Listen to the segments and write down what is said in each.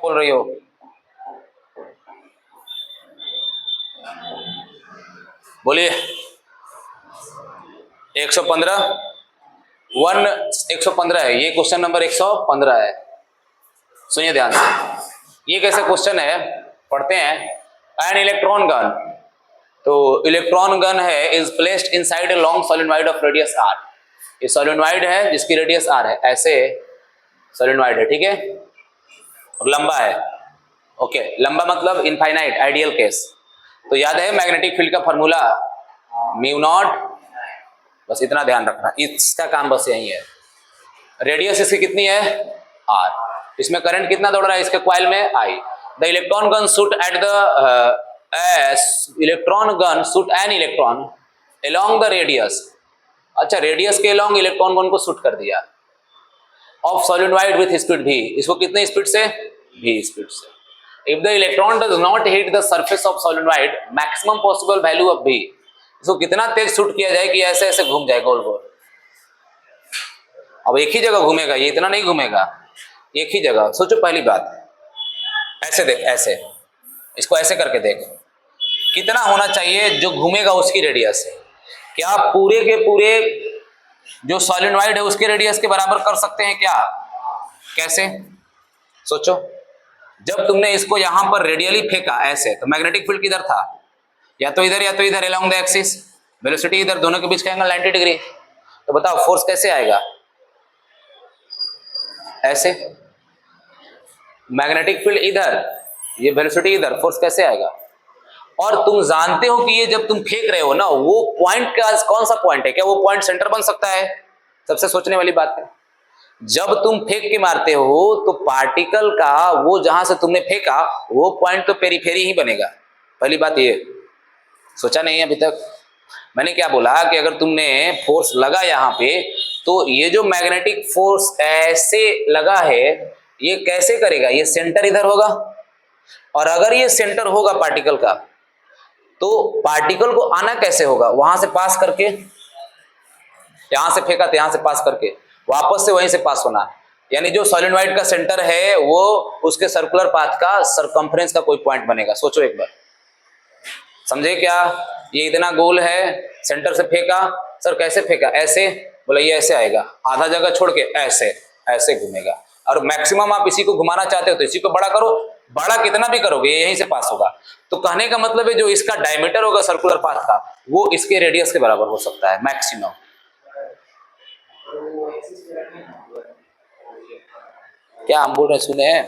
बोल रही हो? बोलिए। 115 115 है ये, क्वेश्चन नंबर 115 है। सुनिए ध्यान से, ये कैसे क्वेश्चन है, पढ़ते हैं। एन इलेक्ट्रॉन गन, तो इलेक्ट्रॉन गन है, is placed inside a long solenoid of radius R. ये सोलेनोइड है जिसकी रेडियस आर है, ऐसे सोलेनोइड है, ठीक है, और लंबा है। ओके, लंबा मतलब इनफाइनाइट, आइडियल केस। तो याद है मैग्नेटिक फील्ड का फॉर्मूला, म्यू नॉट, बस इतना ध्यान रखना, इसका काम बस यही है। रेडियस इसकी कितनी है, आर। इसमें करंट कितना दौड़ रहा है इसके कॉइल में, आई। The electron gun shoot at the electron gun shoot an electron along the radius. अच्छा, रेडियस के अलोंग इलेक्ट्रॉन गन को शूट कर दिया, of solenoid with speed v। इसको कितने स्पीड से, v स्पीड से। If the electron does not hit the surface of solenoid, maximum possible value of v। इसको कितना तेज शूट किया जाए कि ऐसे ऐसे घूम जाए गोल गोल। अब एक ही जगह घूमेगा, ये इतना नहीं घूमेगा, एक ही जगह। सोचो पहली बात, ऐसे देख, ऐसे इसको ऐसे करके देख, कितना होना चाहिए जो घूमेगा उसकी रेडियस है। क्या पूरे के पूरे जो सोलेनोइड है उसके रेडियस के बराबर कर सकते हैं क्या? कैसे? सोचो, जब तुमने इसको यहां पर रेडियली फेंका ऐसे, तो मैग्नेटिक फील्ड किधर था, या तो इधर या तो इधर, अलोंग द एक्सिस। वेलोसिटी इधर, दोनों के बीच का एंगल 90 डिग्री। तो बताओ फोर्स कैसे आएगा, ऐसे। मैग्नेटिक फील्ड इधर, ये वेलोसिटी इधर, फोर्स कैसे आएगा? और तुम जानते हो कि ये जब तुम फेंक रहे हो ना, वो पॉइंट का कौन सा पॉइंट है, क्या वो पॉइंट सेंटर बन सकता है? सबसे सोचने वाली बात है। जब तुम फेंक के मारते हो तो पार्टिकल का वो जहां से तुमने फेंका वो पॉइंट तो पेरीफेरी ही बनेगा। पहली बात ये सोचा नहीं है अभी तक। मैंने क्या बोला कि अगर तुमने फोर्स लगा यहाँ पे, तो ये जो मैग्नेटिक फोर्स ऐसे लगा है, ये कैसे करेगा, ये सेंटर इधर होगा, और अगर ये सेंटर होगा पार्टिकल का, तो पार्टिकल को आना कैसे होगा, वहां से पास करके, यहां से फेंका तो यहां से पास करके वापस से वहीं से पास होना। यानी जो सोलेनोइड का सेंटर है वो उसके सर्कुलर पाथ का सरकमफ्रेंस का कोई पॉइंट बनेगा। सोचो एक बार, समझे क्या? ये इतना गोल है, सेंटर से फेंका, सर कैसे फेंका, ऐसे, बोला ये ऐसे आएगा, आधा जगह छोड़ के ऐसे ऐसे घूमेगा। और मैक्सिमम आप इसी को घुमाना चाहते हो तो इसी को बड़ा करो, बड़ा कितना भी करोगे यहीं से पास होगा। तो कहने का मतलब है जो इसका डायमीटर होगा सर्कुलर पाथ का, वो इसके रेडियस के बराबर हो सकता है मैक्सिमम। क्या हम बोल रहे सुने हैं?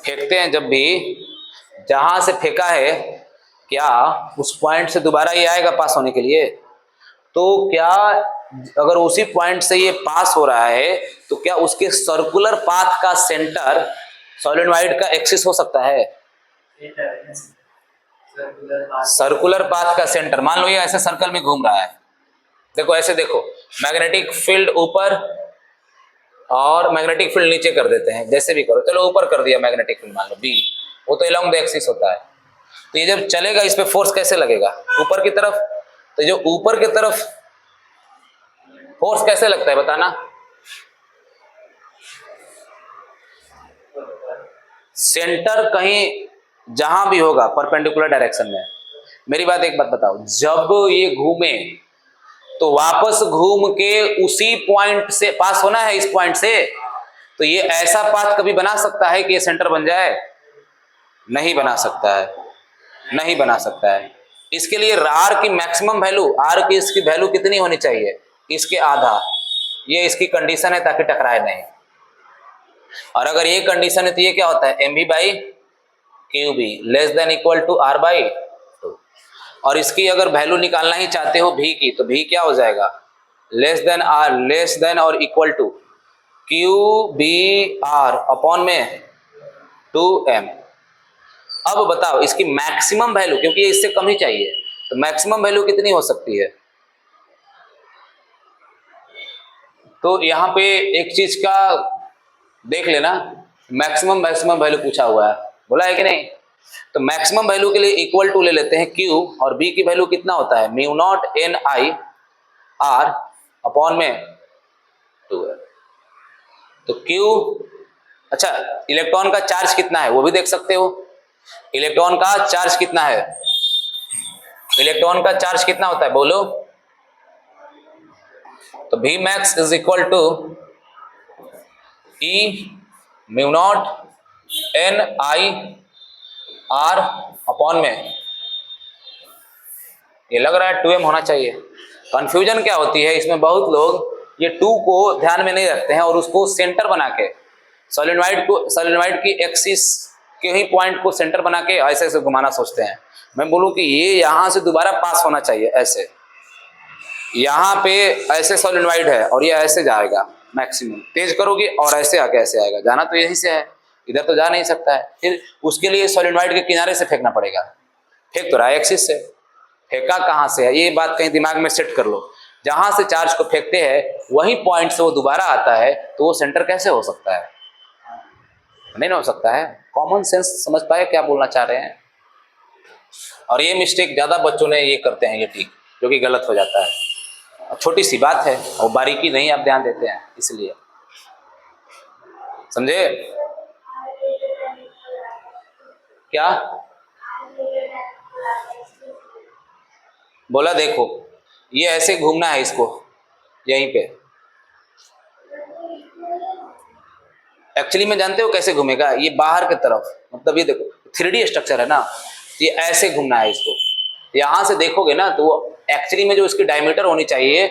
फेंकते हैं जब भी, जहां से फेंका है, क्या उस पॉइंट से दोबारा ये आएगा पास होने के लिए? तो क्या अगर उसी पॉइंट से ये पास हो रहा है, तो क्या उसके सर्कुलर पाथ का सेंटर सोलेनोइड का एक्सिस हो सकता है? सर्कुलर पाथ का सेंटर, मान लो ये ऐसे सर्कल में घूम रहा है, देखो ऐसे देखो, मैग्नेटिक फील्ड ऊपर और मैग्नेटिक फील्ड नीचे कर देते हैं, जैसे भी करो, चलो ऊपर कर दिया मैग्नेटिक फील्ड, मान लो बी, वो तो अलोंग द एक्सिस होता है। तो ये जब चलेगा इस पे फोर्स कैसे लगेगा, ऊपर की तरफ। तो जो ऊपर की तरफ फोर्स कैसे लगता है बताना? सेंटर कहीं जहां भी होगा परपेंडिकुलर डायरेक्शन में। मेरी बात एक बात बताओ, जब ये घूमे तो वापस घूम के उसी पॉइंट से पास होना है, इस पॉइंट से। तो ये ऐसा पाथ कभी बना सकता है कि ये सेंटर बन जाए? नहीं बना सकता है, नहीं बना सकता है। इसके लिए आर की मैक्सिमम वैल्यू, आर की इसकी वैल्यू कितनी होनी चाहिए, इसके आधा। ये इसकी कंडीशन है ताकि टकराए नहीं। और अगर ये कंडीशन है तो ये क्या होता है, M B by Q B less than equal to R by two. और इसकी अगर वैल्यू निकालना ही चाहते हो भी की, तो भी क्या हो जाएगा, less than R, less than or equal to Q B R upon में 2m। अब बताओ इसकी मैक्सिमम वैल्यू, क्योंकि ये इससे कम ही चाहिए, तो मैक्सिमम वैल्यू कितनी हो सकती है? तो यहाँ पे एक चीज का देख लेना, मैक्सिमम मैक्सिमम वैल्यू पूछा हुआ है, बोला है कि नहीं? तो मैक्सिमम वैल्यू के लिए इक्वल टू ले लेते हैं Q, और B की वैल्यू कितना होता है, mu not an I R upon में 2 है। तो Q अच्छा, इलेक्ट्रॉन का चार्ज कितना है वो भी देख सकते हो। इलेक्ट्रॉन का चार्ज कितना है, इलेक्ट्रॉन का चार्ज कितना होता है बोलो। तो V max is equal to E mu naught N I R upon में, ये लग रहा है 2m होना चाहिए। कंफ्यूजन क्या होती है इसमें, बहुत लोग ये 2 को ध्यान में नहीं रखते हैं और उसको सेंटर बना के सोलेनोइड की एक्सिस के ही पॉइंट को सेंटर बना के ऐसे ऐसे घुमाना सोचते हैं। मैं बोलूं कि ये यहां से दोबारा पास होना चाहिए, ऐसे यहाँ पे ऐसे सोलेनोइड है और ये ऐसे जाएगा, मैक्सिमम तेज करोगे और ऐसे आके ऐसे आएगा, जाना तो यही से है, इधर तो जा नहीं सकता है। फिर उसके लिए सोलेनोइड के किनारे से फेंकना पड़ेगा, फेंक तो रहा है एक्सिस से, फेंका कहाँ से है ये बात कहीं दिमाग में सेट कर लो। जहां से चार्ज को फेंकते हैं वही पॉइंट से वो दोबारा आता है, तो वो सेंटर कैसे हो सकता है, नहीं ना हो सकता है। कॉमन सेंस समझ पाए क्या बोलना चाह रहे हैं। और ये मिस्टेक ज्यादा बच्चों ने ये करते हैं, ये ठीक, जो कि गलत हो जाता है। छोटी सी बात है और बारीकी नहीं आप ध्यान देते हैं, इसलिए समझे क्या बोला। देखो ये ऐसे घूमना है इसको, यहीं पे एक्चुअली में जानते हो कैसे घूमेगा, ये बाहर की तरफ, मतलब ये देखो 3D स्ट्रक्चर है ना, ये ऐसे घूमना है इसको। यहां से देखोगे ना तो वो एक्चुअली में जो इसकी डायमीटर होनी चाहिए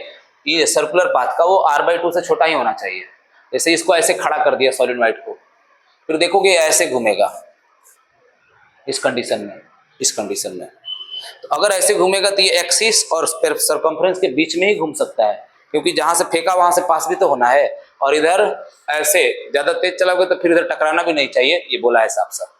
ये सर्कुलर पाथ का, वो r/2 से छोटा ही होना चाहिए। जैसे इसको ऐसे खड़ा कर दिया सोलेनोइड को, फिर देखोगे ऐसे घूमेगा इस कंडीशन में, इस कंडीशन में। तो अगर ऐसे घूमेगा तो ये एक्सिस और सरकमफ्रेंस के बीच में ही घूम सकता है, क्योंकि जहां से फेंका वहां से पास भी तो होना है। और इधर ऐसे ज्यादा तेज चलाओगे तो फिर इधर टकराना भी नहीं चाहिए, ये बोला है साफ साफ,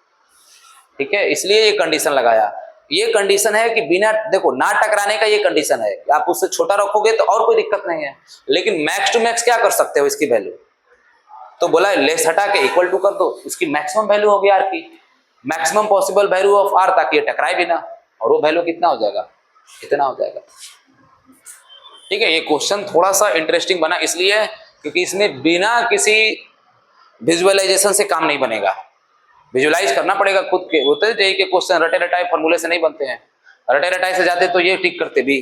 ठीक है। इसलिए ये कंडीशन लगाया। ये कंडीशन है कि बिना, देखो ना टकराने का ये कंडीशन है, आप उससे छोटा रखोगे तो और कोई दिक्कत नहीं है, लेकिन मैक्स टू मैक्स क्या कर सकते हो इसकी वैल्यू, तो बोला लेस हटा के इक्वल टू कर दो, इसकी मैक्सिमम वैल्यू होगी आर की, maximum possible value of R, ताकि ये टकराए भी ना, और वो वैल्यू कितना हो जाएगा, इतना हो जाएगा। ठीक है, ये क्वेश्चन थोड़ा सा इंटरेस्टिंग बना इसलिए क्योंकि इसमें बिना किसी विजुअलाइजेशन से काम नहीं बनेगा, विजुअलाइज करना पड़ेगा खुद के। होते हैं कि क्वेश्चन रटे रटाए फॉर्मूले से नहीं बनते हैं, रटे रटाए से जाते तो ये ठीक करते भी,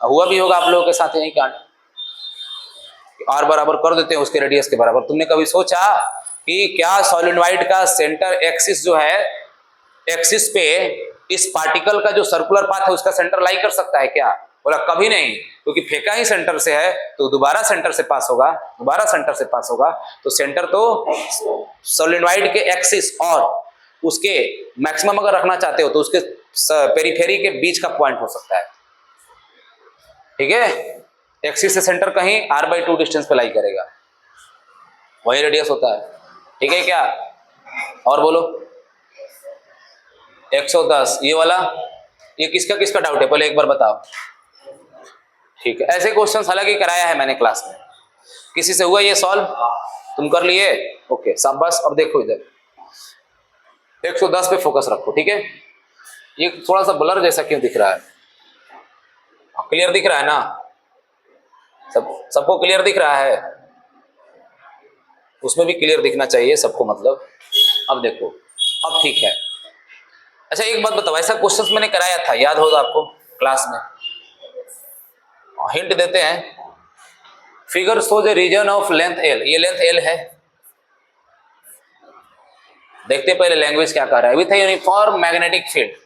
हुआ भी होगा आप लोगों के साथ यही कांड, आर बराबर कर देते हैं उसके रेडियस के बराबर। तुमने कभी सोचा कि क्या सोलेनोइड का सेंटर एक्सिस जो है, एक्सिस पे इस पार्टिकल का जो सर्कुलर पाथ है उसका सेंटर लाई कर सकता है क्या, बोला कभी नहीं, क्योंकि फेंका ही सेंटर से है तो दोबारा सेंटर से पास होगा, दोबारा सेंटर से पास होगा, तो सेंटर तो सोलेनोइड के एक्सिस और उसके मैक्सिमम अगर रखना चाहते हो तो उसके पेरीफेरी के बीच का पॉइंट हो सकता है, ठीक है। एक्सिस से सेंटर कहीं r/2 डिस्टेंस पे लाई करेगा, वही रेडियस होता है, ठीक है क्या। और बोलो 110 ये वाला, ये किसका किसका डाउट है पहले एक बार बताओ, ठीक है। ऐसे क्वेश्चन हालांकि कराया है मैंने क्लास में, किसी से हुआ ये सॉल्व, तुम कर लिए, ओके शाबाश। अब देखो इधर 110 पे फोकस रखो, ठीक है। ये थोड़ा सा ब्लर जैसा क्यों दिख रहा है, क्लियर दिख रहा है ना, सबको क्लियर दिख रहा है, उसमें भी क्लियर दिखना चाहिए सबको, मतलब अब देखो अब ठीक है। अच्छा एक बात बताओ, ऐसा क्वेश्चंस मैंने कराया था, याद होगा आपको क्लास में, हिंट देते हैं, figure shows a region of length L, ये लेंथ एल है, देखते पहले लैंग्वेज क्या कह रहा है। With uniform magnetic field,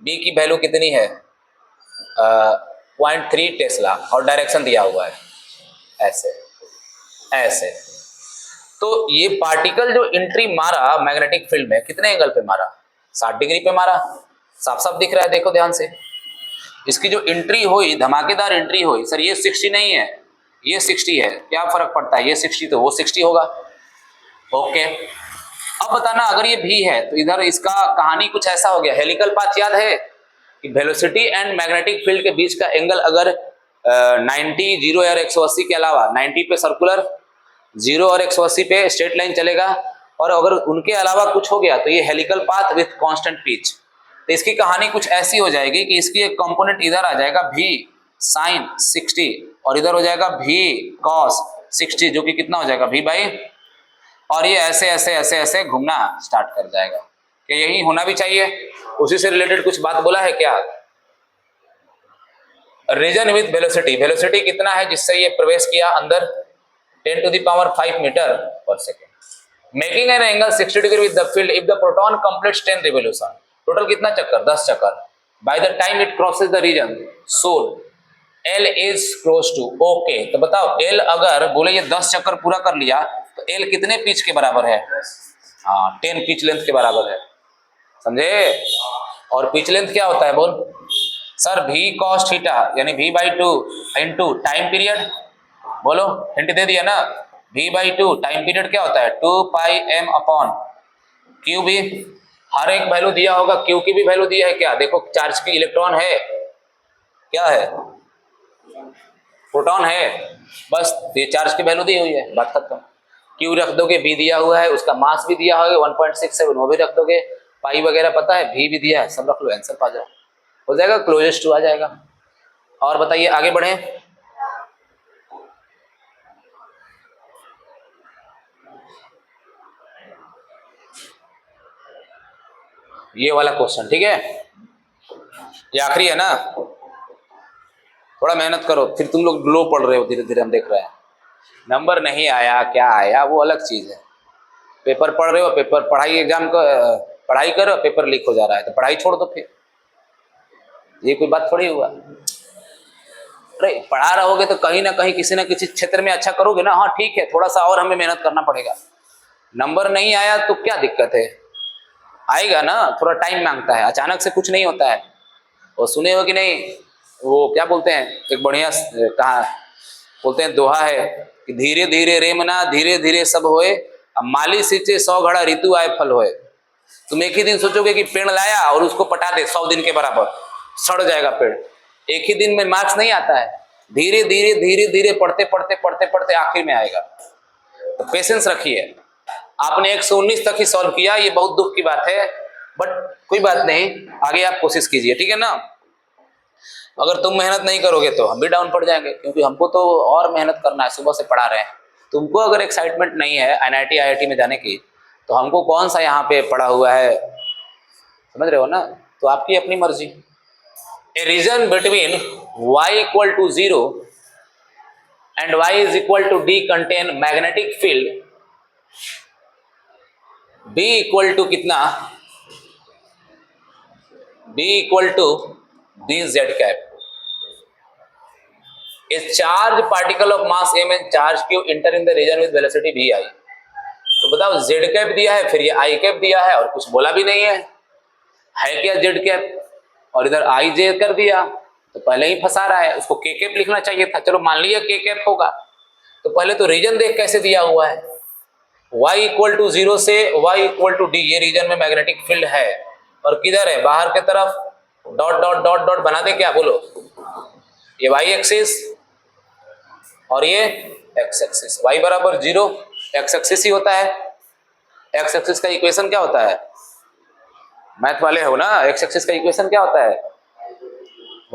B की वैल्यू कितनी है 0.3 टेस्ला और डायरेक्शन दिया हुआ है ऐसे ऐसे। तो ये पार्टिकल जो एंट्री मारा मैग्नेटिक फील्ड में कितने एंगल पे मारा, 60 डिग्री पे मारा, साफ साफ दिख रहा है, देखो ध्यान से। इसकी जो एंट्री हुई, धमाकेदार एंट्री हुई, सर ये 60 नहीं है ये 60 है, क्या फर्क पड़ता है, ये 60 तो वो 60 होगा, ओके। अब बताना अगर ये भी है तो इधर इसका कहानी कुछ ऐसा हो गया, हेलिकल पाथ याद है कि वेलोसिटी एंड मैग्नेटिक फील्ड के बीच का एंगल अगर 90 0 और 180 के अलावा 90 पे सर्कुलर, 0 और 180 पे स्ट्रेट लाइन चलेगा, और अगर उनके अलावा कुछ हो गया तो ये helical path with constant pitch. तो इसकी कहानी कुछ ऐसी हो जाएगी कि इसकी एक कंपोनेंट इधर आ जाएगा v sin 60 और इधर हो जाएगा v cos 60, जो कि कितना हो जाएगा v/, और ये ऐसे ऐसे ऐसे ऐसे घूमना स्टार्ट कर जाएगा। क्या यही होना भी चाहिए? उसी से रिलेटेड कुछ बात बोला है क्या? रीजन विथ वेलोसिटी, वेलोसिटी कितना है जिससे ये प्रवेश किया अंदर? 10⁵ metre per second, making an angle 60 degree with the field if the proton completes 10 revolution. Total कितना चक्कर? 10 चक्कर। By the time it crosses the region so L is close to. Okay, तो बताओ L अगर बोले ये 10 चक्कर पूरा कर लिया तो L कितने पिच के बराबर है? हाँ, 10 पिच लेंथ के बराबर है, समझे? और पिच लेंथ क्या होता है बोल? सर V cos थीटा यानी V/2 इंटू टाइम पीरियड। बोलो, हिंट दे दिया ना। V/2 टाइम पीरियड क्या होता है? 2πm/Q भी हर एक वैल्यू दिया होगा। Q की भी वैल्यू दिया है क्या? देखो चार्ज की इलेक्ट्रॉन है, क्या है? प्रोटॉन है, बस ये चार्ज की वैल्यू दी हुई है, बात खत्म। Q रख दोगे, V दिया हुआ है, उसका मास भी दिया होगा 1.67, वो भी रख दोगे, पाई वगैरह पता है, V भी दिया है, सब रख लो, आंसर पा जाओ, हो जाएगा, क्लोजेस्ट टू आ जाएगा। और बताइए, आगे बढ़े। ये वाला क्वेश्चन ठीक है, ये आखिरी है ना, थोड़ा मेहनत करो, फिर तुम लोग लो पढ़ रहे हो धीरे धीरे, हम देख रहे हैं। नंबर नहीं आया, क्या आया वो अलग चीज है। पेपर पढ़ रहे हो, पेपर पढ़ाई, एग्जाम को पढ़ाई करो, पेपर लीक हो जा रहा है तो पढ़ाई छोड़ दो फिर, ये कोई बात थोड़ी हुआ। अरे पढ़ा रहोगे तो कहीं ना कहीं किसी न किसी क्षेत्र में अच्छा करोगे ना। हाँ ठीक है, थोड़ा सा और हमें मेहनत करना पड़ेगा। नंबर नहीं आया तो क्या दिक्कत है, आएगा ना, थोड़ा टाइम मांगता है, अचानक से कुछ नहीं होता है। और सुने हो कि नहीं, वो क्या बोलते हैं, एक बढ़िया कहा बोलते हैं, दोहा है कि धीरे धीरे रेमना धीरे धीरे सब होए, अब माली सींचे 100 घड़ा ऋतु आए फल होए। तुम एक ही दिन सोचोगे कि पेड़ लाया और उसको पटा दे 100 दिन के बराबर, सड़ जाएगा पेड़। एक ही दिन में मार्क्स नहीं आता है, धीरे धीरे धीरे धीरे पढ़ते पढ़ते पढ़ते पढ़ते आखिर में आएगा। तो पेशेंस रखिए। आपने 119 तक ही सॉल्व किया, ये बहुत दुख की बात है, बट कोई बात नहीं, आगे आप कोशिश कीजिए, ठीक है ना। अगर तुम मेहनत नहीं करोगे तो हम भी डाउन पड़ जाएंगे, क्योंकि हमको तो और मेहनत करना है, सुबह से पढ़ा रहे हैं। तुमको अगर एक्साइटमेंट नहीं है NIT IIT में जाने की, तो हमको कौन सा यहाँ पे पड़ा हुआ है, समझ रहे हो ना। तो आपकी अपनी मर्जी। A region between y = 0 and y = d contain magnetic field B = कितना, B = dz cap. A charge particle of mass m and charge q enter in the region with velocity vi। तो बताओ z कैप दिया है, फिर ये i cap दिया है, और कुछ बोला भी नहीं है क्या z कैप, और इधर i j कर दिया, तो पहले ही फंसा रहा है। उसको k कैप लिखना चाहिए था, चलो मान लिया k कैप होगा, तो पहले तो रीजन देख कैसे दिया हुआ है, y = 0 से y = d, ये रीजन में मैग्नेटिक फील्ड है, और किधर है, बाहर के तरफ, डॉट डॉट डॉट डॉट बना दे, क्या बोलो, ये y एक्सिस और ये x axis, y = 0, x axis ही होता है। x एक्सिस का इक्वेशन क्या होता है, मैथ वाले हो ना, x एक्सिस का इक्वेशन क्या होता है,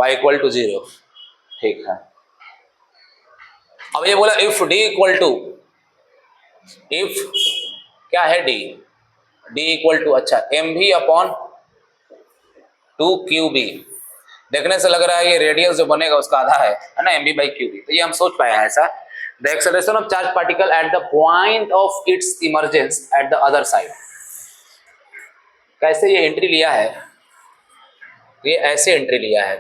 y = 0, ठीक है। अब ये बोला इफ d = इफ क्या है d, d = अच्छा mv/2qb। देखने से लग रहा है ये रेडियस जो बनेगा उसका आधा है ना, mv/qb, तो ये हम सोच पाए हैं ऐसा। The acceleration of charge particle at the point of its emergence at the other side. कैसे ये एंट्री लिया है, ये ऐसे एंट्री लिया है,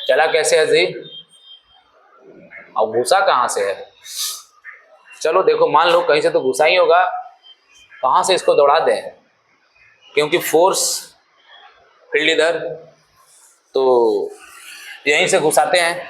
चला कैसे है जी, अब घुसा कहां से है, चलो देखो, मान लो कहीं से तो घुसा ही होगा, कहां से इसको दौड़ा दें, क्योंकि फोर्स फील्ड इधर, तो यहीं से घुसाते हैं।